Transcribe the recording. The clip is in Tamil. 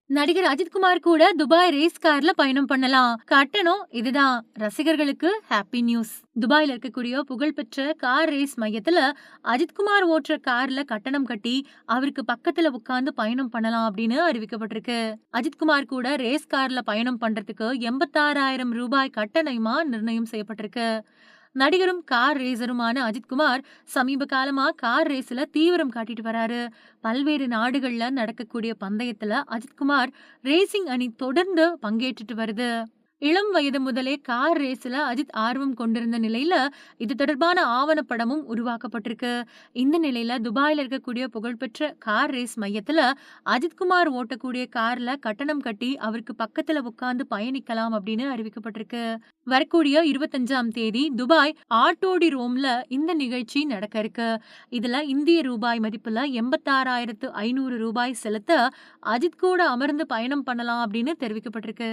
நடிகர் அஜித்குமார் கூட துபாய் ரேஸ் கார்ல பயணம் பண்ணலாம். கட்டணம் இதுதான். ரசிகர்களுக்கு ஹாப்பி நியூஸ். துபாயில இருக்கக்கூடிய புகழ்பெற்ற கார் ரேஸ் மையத்துல அஜித்குமார் ஓட்டுற கார்ல கட்டணம் கட்டி அவருக்கு பக்கத்துல உட்கார்ந்து பயணம் பண்ணலாம் அப்படின்னு அறிவிக்கப்பட்டிருக்கு. அஜித்குமார் கூட ரேஸ் கார்ல பயணம் பண்றதுக்கு 86,000 ரூபாய் கட்டணமா நிர்ணயம் செய்யப்பட்டிருக்கு. நடிகரும் கார் ரேசருமான அஜித்குமார் சமீப காலமா கார் ரேஸ்ல தீவிரம் காட்டிட்டு வராரு. பல்வேறு நாடுகள்ல நடக்கக்கூடிய பந்தயத்துல அஜித்குமார் ரேசிங் அணி தொடர்ந்து பங்கேற்றுட்டு வருது. இளம் வயது முதலே கார் ரேஸ்ல அஜித் ஆர்வம் கொண்டிருந்த நிலையில இது தொடர்பான ஆவணப்படமும் உருவாக்கப்பட்டிருக்கு. இந்த நிலையில துபாயில இருக்கக்கூடிய புகழ்பெற்ற கார் ரேஸ் மையத்துல அஜித்குமார் ஓட்டக்கூடிய கார்ல கட்டணம் கட்டி அவருக்கு பக்கத்துல உட்கார்ந்து பயணிக்கலாம் அப்படின்னு அறிவிக்கப்பட்டிருக்கு. வரக்கூடிய 25ஆம் தேதி துபாய் ஆட்டோடி ரோம்ல இந்த நிகழ்ச்சி நடக்க இருக்கு. இதுல இந்திய ரூபாய் மதிப்புல 86,500 ரூபாய் செலுத்த அஜித் கூட அமர்ந்து பயணம் பண்ணலாம் அப்படின்னு தெரிவிக்கப்பட்டிருக்கு.